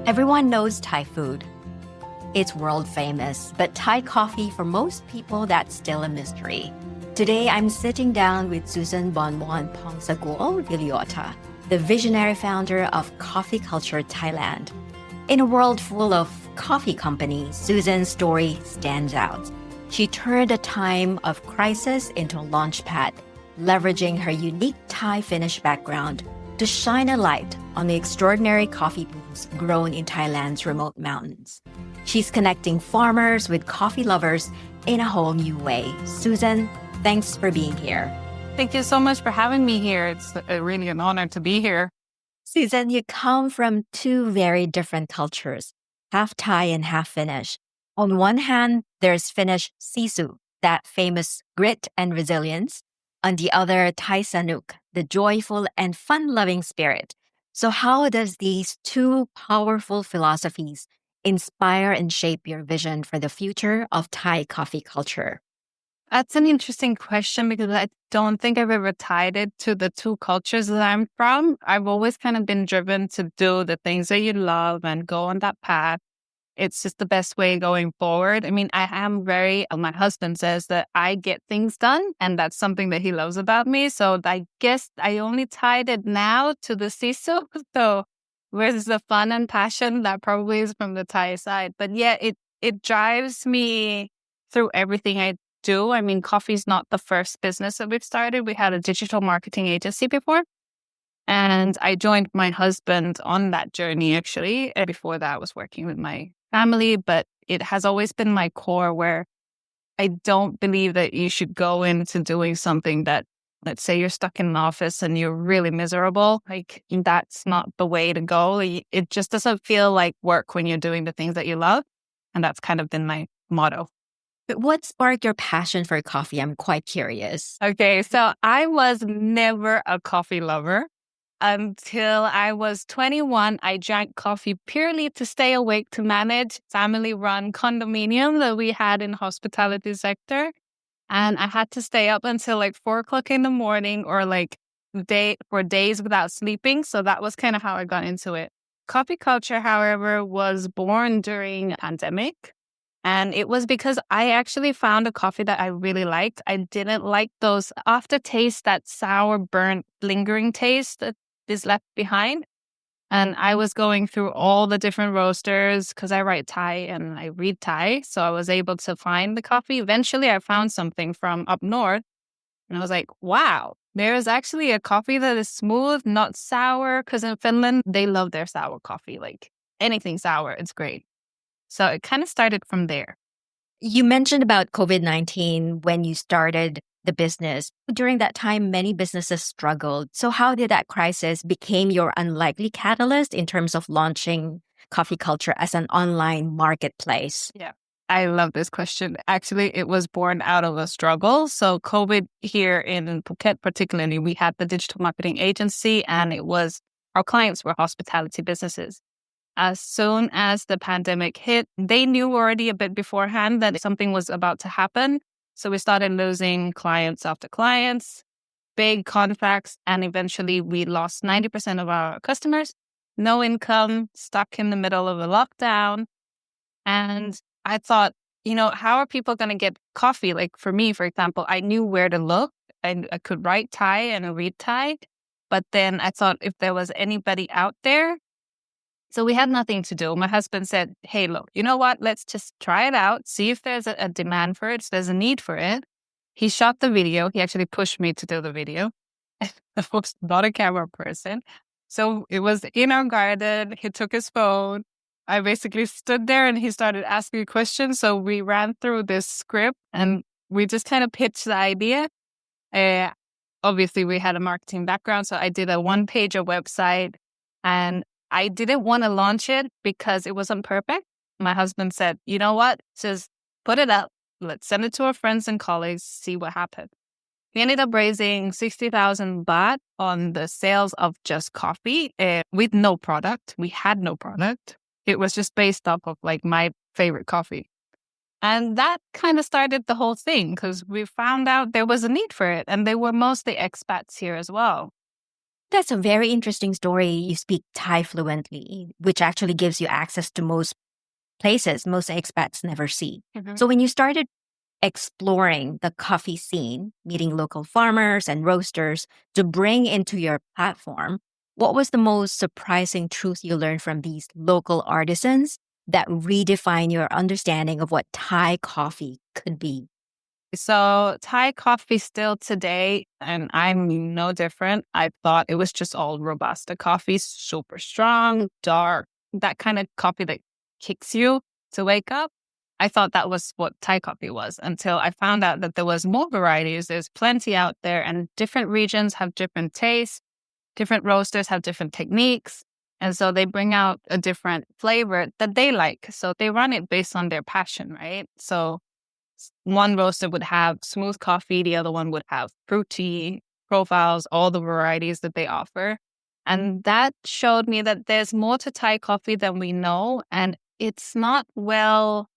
Everyone knows Thai food. It's world famous, but Thai coffee, for most people, that's still a mystery. Today, I'm sitting down with Susan Borvornpotsakul Villota, the visionary founder of Coffee Culture Thailand. In a world full of coffee companies, Susan's story stands out. She turned a time of crisis into a launchpad, leveraging her unique Thai-Finnish background to shine a light on the extraordinary coffee beans grown in Thailand's remote mountains. She's connecting farmers with coffee lovers in a whole new way. Susan, thanks for being here. Thank you so much for having me here. It's really an honor to be here. Susan, you come from two very different cultures, half Thai and half Finnish. On one hand, there's Finnish sisu, that famous grit and resilience. On the other, Thai sanuk, the joyful and fun-loving spirit. So how does these two powerful philosophies inspire and shape your vision for the future of Thai coffee culture? That's an interesting question because I don't think I've ever tied it to the two cultures that I'm from. I've always kind of been driven to do the things that you love and go on that path. It's just the best way going forward. I mean, my husband says that I get things done, and that's something that he loves about me. So I guess I only tied it now to the sisu. So where's the fun and passion? That probably is from the Thai side. But yeah, it drives me through everything I do. I mean, coffee's not the first business that we've started. We had a digital marketing agency before. And I joined my husband on that journey, actually. And before that, I was working with my family, but it has always been my core where I don't believe that you should go into doing something that, let's say you're stuck in an office and you're really miserable. Like, that's not the way to go. It just doesn't feel like work when you're doing the things that you love. And that's kind of been my motto. But what sparked your passion for coffee? I'm quite curious. Okay, so I was never a coffee lover. Until I was 21, I drank coffee purely to stay awake to manage family-run condominium that we had in hospitality sector. And I had to stay up until like 4 o'clock in the morning or for days without sleeping. So that was kind of how I got into it. Coffee culture, however, was born during a pandemic. And it was because I actually found a coffee that I really liked. I didn't like those aftertaste, that sour, burnt, lingering taste that is left behind. And I was going through all the different roasters because I write Thai and I read Thai. So I was able to find the coffee. Eventually, I found something from up north. And I was like, wow, there is actually a coffee that is smooth, not sour. Because in Finland, they love their sour coffee. Like anything sour, it's great. So it kind of started from there. You mentioned about COVID-19 when you started the business. During that time, many businesses struggled. So how did that crisis become your unlikely catalyst in terms of launching coffee culture as an online marketplace? Yeah, I love this question. Actually, it was born out of a struggle. So COVID here in Phuket, particularly, we had the digital marketing agency and our clients were hospitality businesses. As soon as the pandemic hit, they knew already a bit beforehand that something was about to happen. So we started losing clients after clients, big contracts, and eventually we lost 90% of our customers, no income, stuck in the middle of a lockdown. And I thought, how are people going to get coffee? Like for me, for example, I knew where to look. I could write Thai and read Thai. But then I thought if there was anybody out there. So we had nothing to do. My husband said, hey, look, you know what? Let's just try it out. See if there's a demand for it. If there's a need for it. He shot the video. He actually pushed me to do the video. I was not a camera person. So it was in our garden. He took his phone. I basically stood there and he started asking questions. So we ran through this script and we just kind of pitched the idea. Obviously, we had a marketing background. So I did a one-pager website and I didn't want to launch it because it wasn't perfect. My husband said, you know what? Just put it up. Let's send it to our friends and colleagues, see what happens. We ended up raising 60,000 baht on the sales of just coffee with no product. We had no product. It was just based off of like my favorite coffee. And that kind of started the whole thing because we found out there was a need for it. And they were mostly expats here as well. That's a very interesting story. You speak Thai fluently, which actually gives you access to most places most expats never see. Mhm. So when you started exploring the coffee scene, meeting local farmers and roasters to bring into your platform, what was the most surprising truth you learned from these local artisans that redefine your understanding of what Thai coffee could be? So Thai coffee still today, and I'm no different. I thought it was just all Robusta coffee, super strong, dark, that kind of coffee that kicks you to wake up. I thought that was what Thai coffee was until I found out that there was more varieties. There's plenty out there, and different regions have different tastes. Different roasters have different techniques. And so they bring out a different flavor that they like. So they run it based on their passion, right? So one roaster would have smooth coffee, the other one would have fruity profiles, all the varieties that they offer. And that showed me that there's more to Thai coffee than we know. And it's not well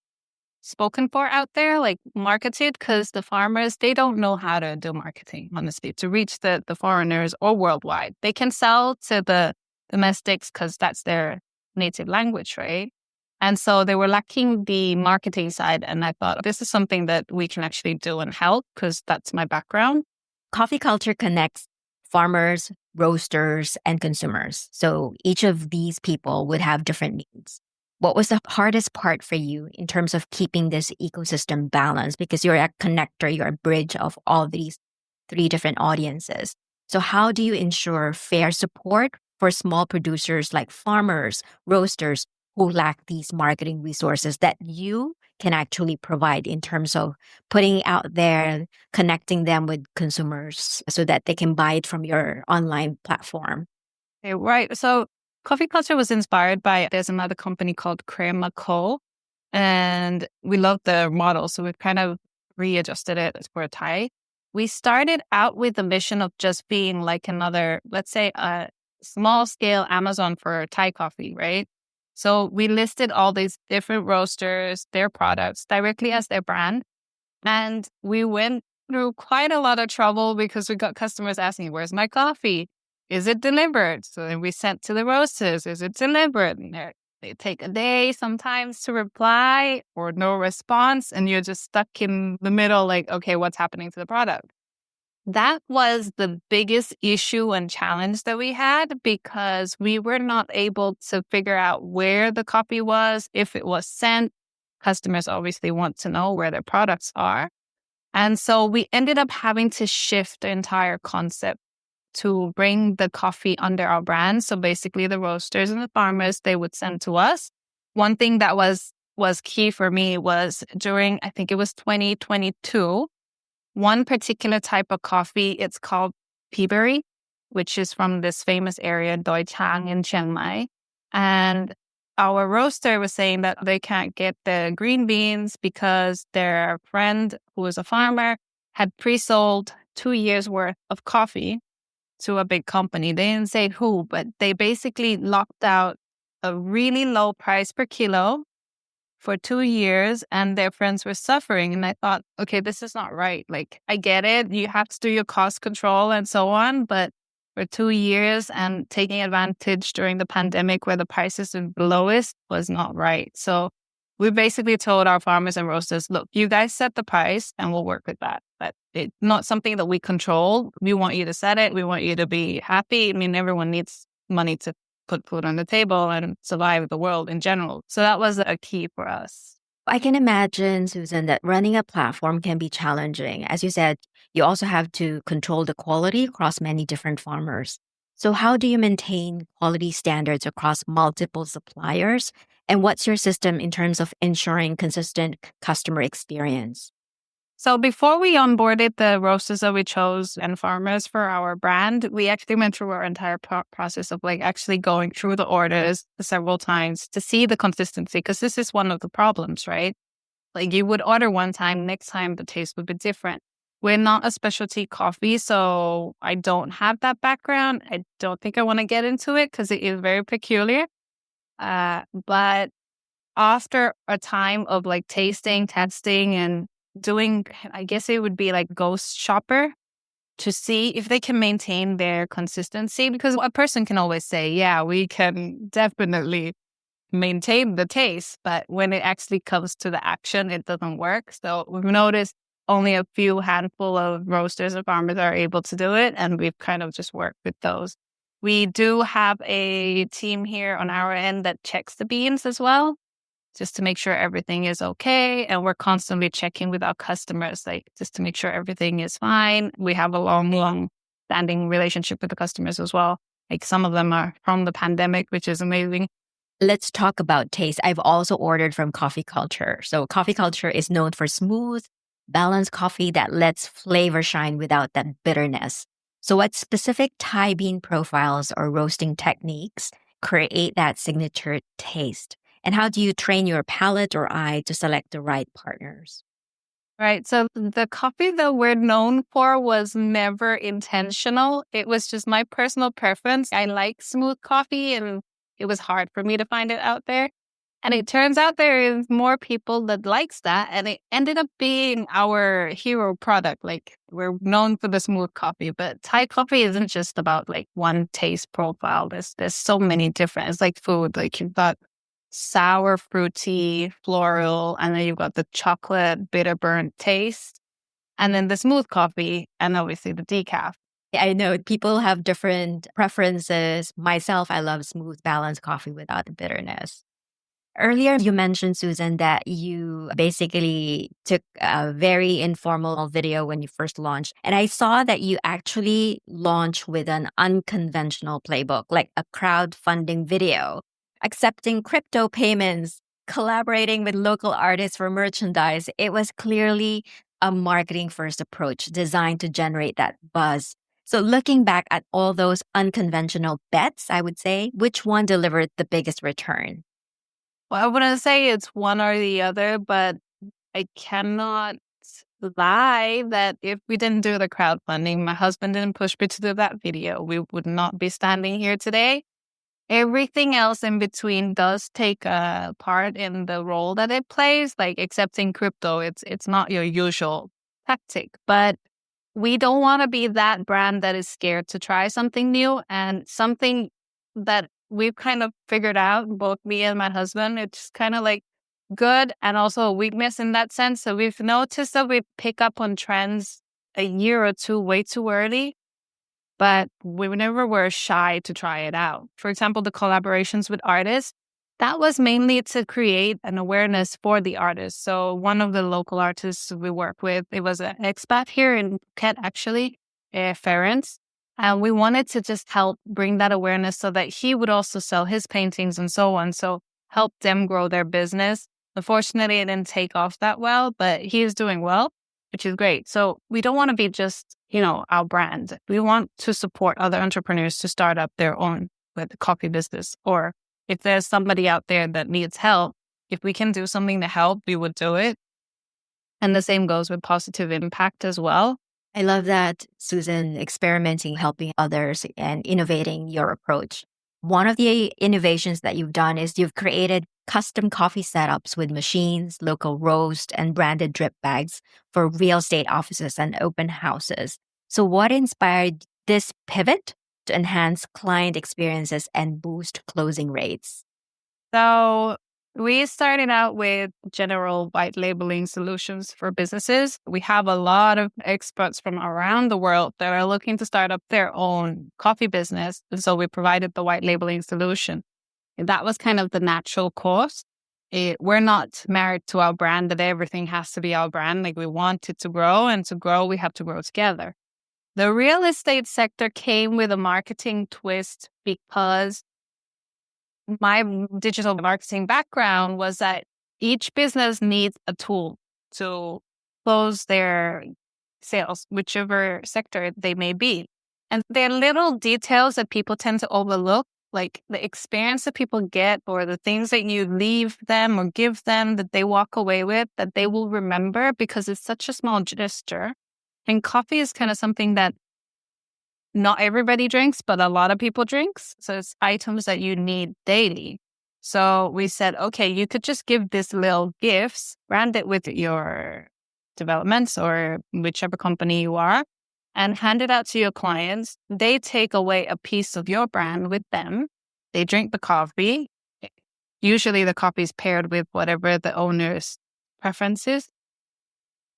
spoken for out there, like marketed, because the farmers, they don't know how to do marketing, honestly, to reach the foreigners or worldwide. They can sell to the domestics because that's their native language, right? And so they were lacking the marketing side. And I thought this is something that we can actually do and help because that's my background. Coffee culture connects farmers, roasters, and consumers. So each of these people would have different needs. What was the hardest part for you in terms of keeping this ecosystem balanced? Because you're a connector, you're a bridge of all these three different audiences. So how do you ensure fair support for small producers like farmers, roasters who lack these marketing resources that you can actually provide in terms of putting it out there, connecting them with consumers so that they can buy it from your online platform? Okay, right. So coffee culture was inspired by, there's another company called Crema Co. And we love the model. So we've kind of readjusted it for Thai. We started out with the mission of just being like another, let's say, a small scale Amazon for Thai coffee, right? So we listed all these different roasters, their products directly as their brand. And we went through quite a lot of trouble because we got customers asking, where's my coffee? Is it delivered? So then we sent to the roasters, is it delivered? And they take a day sometimes to reply or no response. And you're just stuck in the middle, like, okay, what's happening to the product? That was the biggest issue and challenge that we had because we were not able to figure out where the coffee was, if it was sent. Customers obviously want to know where their products are. And so we ended up having to shift the entire concept to bring the coffee under our brand. So basically the roasters and the farmers, they would send to us. One thing that was key for me was during, I think it was 2022, one particular type of coffee, it's called peaberry, which is from this famous area, Doi Chang in Chiang Mai. And our roaster was saying that they can't get the green beans because their friend, who is a farmer, had pre-sold 2 years worth of coffee to a big company. They didn't say who, but they basically locked out a really low price per kilo for 2 years and their friends were suffering. And I thought, okay, this is not right. Like, I get it. You have to do your cost control and so on. But for 2 years and taking advantage during the pandemic where the prices are the lowest was not right. So we basically told our farmers and roasters, look, you guys set the price and we'll work with that. But it's not something that we control. We want you to set it. We want you to be happy. I mean, everyone needs money to put food on the table and survive the world in general. So that was a key for us. I can imagine, Susan, that running a platform can be challenging. As you said, you also have to control the quality across many different farmers. So how do you maintain quality standards across multiple suppliers? And what's your system in terms of ensuring consistent customer experience? So before we onboarded the roasters that we chose and farmers for our brand, we actually went through our entire process of like actually going through the orders several times to see the consistency, because this is one of the problems, right? Like you would order one time, next time the taste would be different. We're not a specialty coffee, so I don't have that background. I don't think I want to get into it because it is very peculiar. But after a time of like tasting, testing, and doing, I guess it would be like ghost shopper, to see if they can maintain their consistency, because a person can always say, yeah, we can definitely maintain the taste, but when it actually comes to the action, it doesn't work. So we've noticed only a few handful of roasters and farmers are able to do it, and we've kind of just worked with those. We do have a team here on our end that checks the beans as well, just to make sure everything is okay. And we're constantly checking with our customers, like just to make sure everything is fine. We have a long standing relationship with the customers as well. Like some of them are from the pandemic, which is amazing. Let's talk about taste. I've also ordered from Coffee Culture. So Coffee Culture is known for smooth, balanced coffee that lets flavor shine without that bitterness. So what specific Thai bean profiles or roasting techniques create that signature taste? And how do you train your palate or eye to select the right partners? Right. So the coffee that we're known for was never intentional. It was just my personal preference. I like smooth coffee, and it was hard for me to find it out there. And it turns out there is more people that likes that. And it ended up being our hero product. Like, we're known for the smooth coffee, but Thai coffee isn't just about like one taste profile. There's so many different, it's like food. Like, you've got sour, fruity, floral, and then you've got the chocolate, bitter burnt taste, and then the smooth coffee, and obviously the decaf. I know people have different preferences. Myself, I love smooth, balanced coffee without the bitterness. Earlier, you mentioned, Susan, that you basically took a very informal video when you first launched. And I saw that you actually launched with an unconventional playbook, like a crowdfunding video, accepting crypto payments, collaborating with local artists for merchandise. It was clearly a marketing first approach designed to generate that buzz. So looking back at all those unconventional bets, I would say, which one delivered the biggest return? Well, I wouldn't say it's one or the other, but I cannot lie that if we didn't do the crowdfunding, my husband didn't push me to do that video, we would not be standing here today. Everything else in between does take a part in the role that it plays. Like accepting crypto, it's not your usual tactic, but we don't want to be that brand that is scared to try something new, and something that we've kind of figured out, both me and my husband. It's kind of like good and also a weakness in that sense. So we've noticed that we pick up on trends a year or two way too early, but we never were shy to try it out. For example, the collaborations with artists, that was mainly to create an awareness for the artists. So one of the local artists we work with, it was an expat here in Phuket, actually, Ferenc. And we wanted to just help bring that awareness so that he would also sell his paintings and so on. So help them grow their business. Unfortunately, it didn't take off that well, but he is doing well, which is great. So we don't want to be just, our brand. We want to support other entrepreneurs to start up their own with the coffee business. Or if there's somebody out there that needs help, if we can do something to help, we would do it. And the same goes with positive impact as well. I love that, Susan, experimenting, helping others, and innovating your approach. One of the innovations that you've done is you've created custom coffee setups with machines, local roast, and branded drip bags for real estate offices and open houses. So what inspired this pivot to enhance client experiences and boost closing rates? So we started out with general white labeling solutions for businesses. We have a lot of experts from around the world that are looking to start up their own coffee business. And so we provided the white labeling solution. And that was kind of the natural course. We're not married to our brand that everything has to be our brand. Like, we want it to grow, and to grow, we have to grow together. The real estate sector came with a marketing twist because my digital marketing background was that each business needs a tool to close their sales, whichever sector they may be. And there are little details that people tend to overlook, like the experience that people get or the things that you leave them or give them that they walk away with, that they will remember because it's such a small gesture. And coffee is kind of something that not everybody drinks, but a lot of people drinks. So it's items that you need daily. So we said, okay, you could just give this little gifts, brand it with your developments or whichever company you are, and hand it out to your clients. They take away a piece of your brand with them. They drink the coffee. Usually the coffee is paired with whatever the owner's preference is.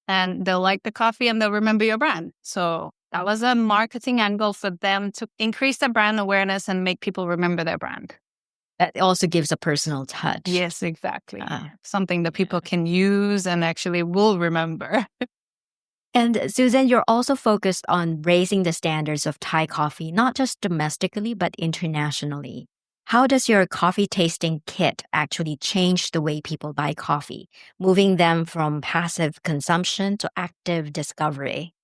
And they'll like the coffee and they'll remember your brand. So that was a marketing angle for them to increase their brand awareness and make people remember their brand. That also gives a personal touch. Yes, exactly. Something that people can use and actually will remember. And Susan, you're also focused on raising the standards of Thai coffee, not just domestically, but internationally. How does your coffee tasting kit actually change the way people buy coffee, moving them from passive consumption to active discovery?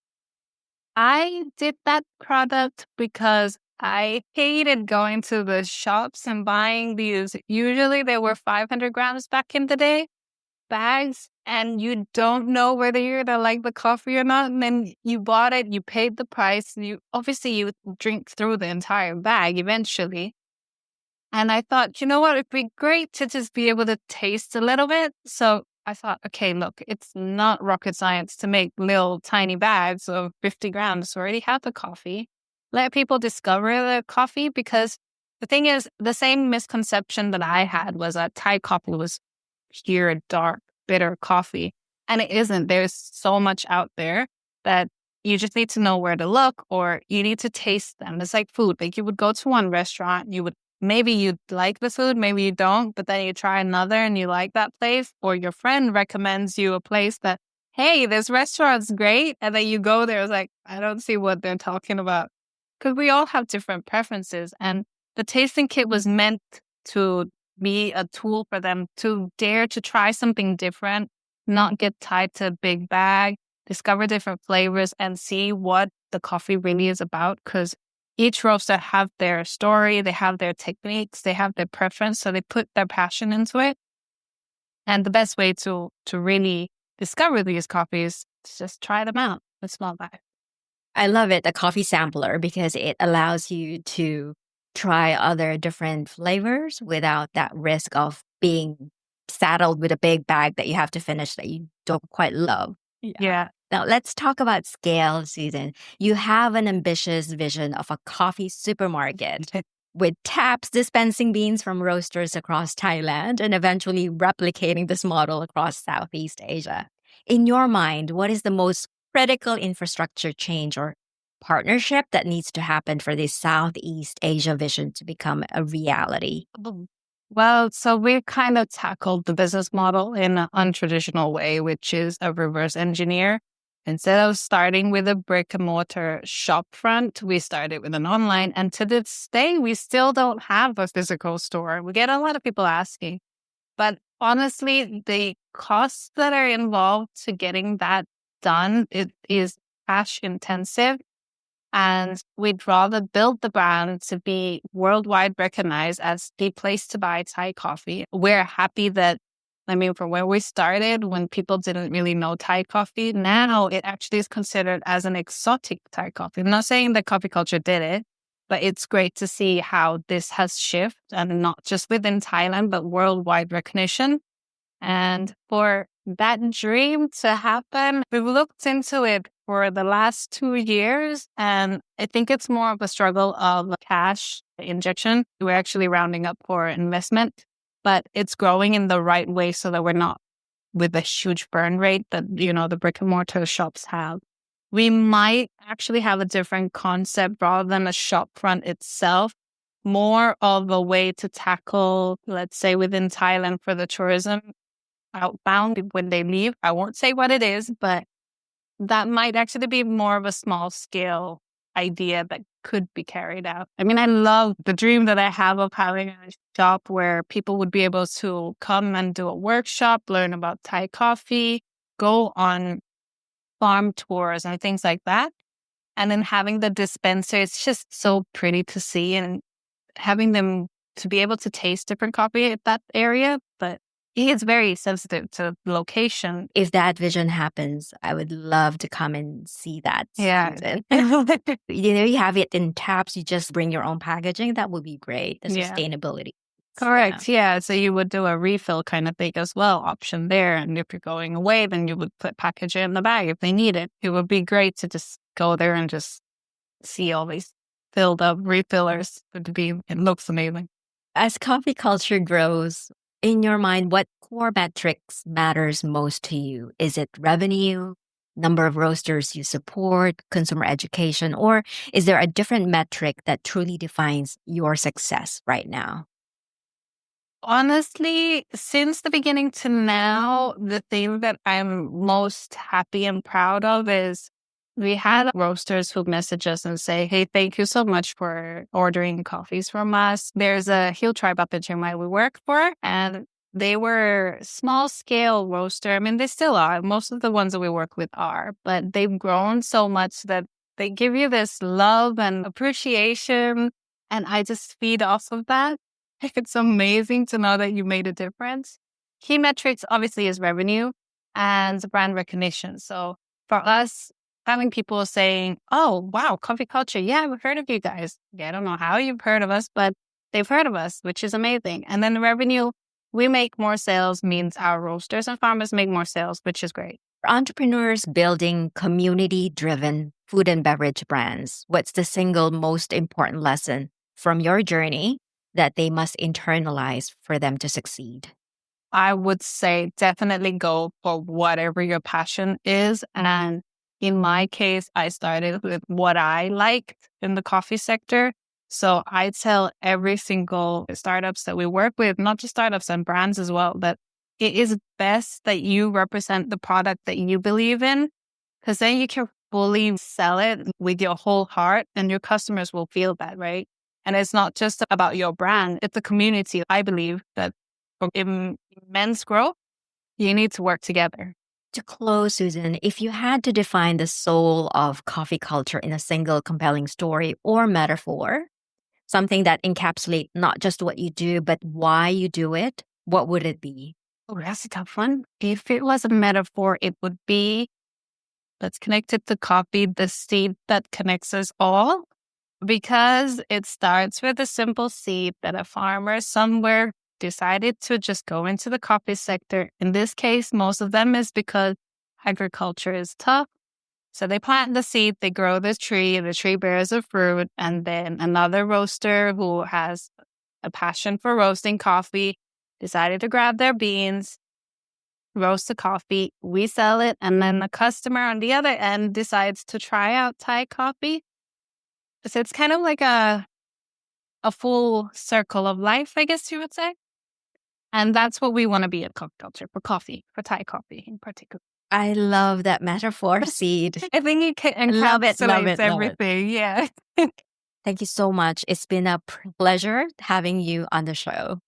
I did that product because I hated going to the shops and buying these. Usually they were 500 grams back in the day, bags, and you don't know whether you're going to like the coffee or not. And then you bought it, you paid the price, you drink through the entire bag eventually. And I thought, you know what, it'd be great to just be able to taste a little bit. So I thought, okay, look, it's not rocket science to make little tiny bags of 50 grams. We already have the coffee. Let people discover the coffee, because the thing is, the same misconception that I had was that Thai coffee was pure, dark, bitter coffee. And it isn't. There's so much out there that you just need to know where to look, or you need to taste them. It's like food. Like you would go to one restaurant, maybe you like the food, maybe you don't, but then you try another and you like that place, or your friend recommends you a place that, hey, this restaurant's great. And then you go there, it's like, I don't see what they're talking about. Because we all have different preferences. And the tasting kit was meant to be a tool for them to dare to try something different, not get tied to a big bag, discover different flavors, and see what the coffee really is about. Because each roaster have their story, they have their techniques, they have their preference, so they put their passion into it. And the best way to really discover these coffees is just try them out with small bag. I love it, the coffee sampler, because it allows you to try other different flavors without that risk of being saddled with a big bag that you have to finish that you don't quite love. Yeah. Now, let's talk about scale, Susan. You have an ambitious vision of a coffee supermarket with taps dispensing beans from roasters across Thailand and eventually replicating this model across Southeast Asia. In your mind, what is the most critical infrastructure change or partnership that needs to happen for this Southeast Asia vision to become a reality? Well, so we kind of tackled the business model in an untraditional way, which is a reverse engineer. Instead of starting with a brick-and-mortar shop front, we started with an online. And to this day, we still don't have a physical store. We get a lot of people asking. But honestly, the costs that are involved to getting that done, it is cash intensive. And we'd rather build the brand to be worldwide recognized as the place to buy Thai coffee. We're happy that, from where we started, when people didn't really know Thai coffee, now it actually is considered as an exotic Thai coffee. I'm not saying that coffee culture did it, but it's great to see how this has shifted, and not just within Thailand, but worldwide recognition. And for that dream to happen, we've looked into it for the last 2 years, and I think it's more of a struggle of cash injection. We're actually rounding up for investment, but it's growing in the right way so that we're not with a huge burn rate that, the brick and mortar shops have. We might actually have a different concept rather than a shop front itself, more of a way to tackle, let's say, within Thailand for the tourism outbound when they leave. I won't say what it is, but that might actually be more of a small scale idea that could be carried out. I love the dream that I have of having a shop where people would be able to come and do a workshop, learn about Thai coffee, go on farm tours and things like that. And then having the dispenser, it's just so pretty to see, and having them to be able to taste different coffee at that area. But it's very sensitive to location. If that vision happens, I would love to come and see that. Yeah. You have it in taps, you just bring your own packaging. That would be great. The sustainability. Correct. Yeah. So you would do a refill kind of thing as well, option there. And if you're going away, then you would put package it in the bag if they need it. It would be great to just go there and just see all these filled up refillers. It looks amazing. As coffee culture grows, in your mind, what core metrics matters most to you? Is it revenue, number of roasters you support, consumer education, or is there a different metric that truly defines your success right now? Honestly, since the beginning to now, the thing that I'm most happy and proud of is we had roasters who message us and say, hey, thank you so much for ordering coffees from us. There's a hill tribe up in Chiang Mai we work for, and they were small scale roaster. I mean, they still are. Most of the ones that we work with are, but they've grown so much that they give you this love and appreciation. And I just feed off of that. It's amazing to know that you made a difference. Key metrics obviously is revenue and brand recognition. So for us, having people saying, oh, wow, Coffee Culture, yeah, we've heard of you guys. Yeah, I don't know how you've heard of us, but they've heard of us, which is amazing. And then the revenue, we make more sales means our roasters and farmers make more sales, which is great. For entrepreneurs building community-driven food and beverage brands, what's the single most important lesson from your journey that they must internalize for them to succeed? I would say definitely go for whatever your passion is. And in my case, I started with what I liked in the coffee sector. So I tell every single startups that we work with, not just startups and brands as well, that it is best that you represent the product that you believe in, because then you can fully sell it with your whole heart and your customers will feel that, right? And it's not just about your brand, it's the community. I believe that for immense growth, you need to work together. To close, Susan, if you had to define the soul of coffee culture in a single compelling story or metaphor, something that encapsulates not just what you do, but why you do it, what would it be? Oh, that's a tough one. If it was a metaphor, it would be, let's connect it to coffee, the seed that connects us all. Because it starts with a simple seed that a farmer somewhere decided to just go into the coffee sector. In this case, most of them is because agriculture is tough. So they plant the seed, they grow the tree bears a fruit, and then another roaster who has a passion for roasting coffee decided to grab their beans, roast the coffee, we sell it, and then the customer on the other end decides to try out Thai coffee. So it's kind of like a full circle of life, I guess you would say. And that's what we want to be at Coffee Culture, for coffee, for Thai coffee in particular. I love that metaphor, seed. I think it encapsulates everything. Yeah. Thank you so much. It's been a pleasure having you on the show.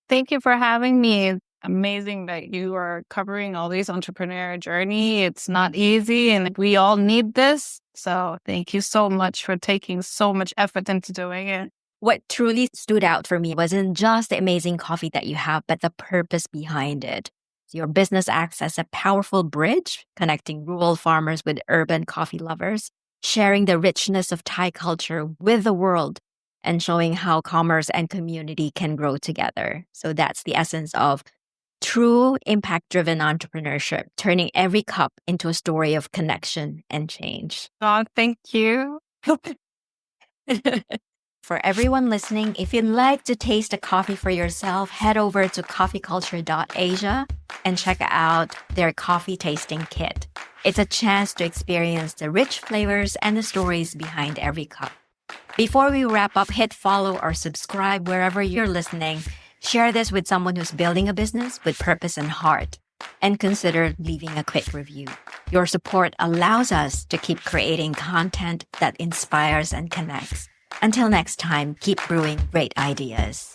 Thank you for having me. It's amazing that you are covering all these entrepreneur journey. It's not easy and we all need this. So thank you so much for taking so much effort into doing it. What truly stood out for me wasn't just the amazing coffee that you have, but the purpose behind it. Your business acts as a powerful bridge, connecting rural farmers with urban coffee lovers, sharing the richness of Thai culture with the world, and showing how commerce and community can grow together. So that's the essence of true impact-driven entrepreneurship, turning every cup into a story of connection and change. Oh, thank you. For everyone listening, if you'd like to taste a coffee for yourself, head over to coffeeculture.asia and check out their coffee tasting kit. It's a chance to experience the rich flavors and the stories behind every cup. Before we wrap up, hit follow or subscribe wherever you're listening. Share this with someone who's building a business with purpose and heart. And consider leaving a quick review. Your support allows us to keep creating content that inspires and connects. Until next time, keep brewing great ideas.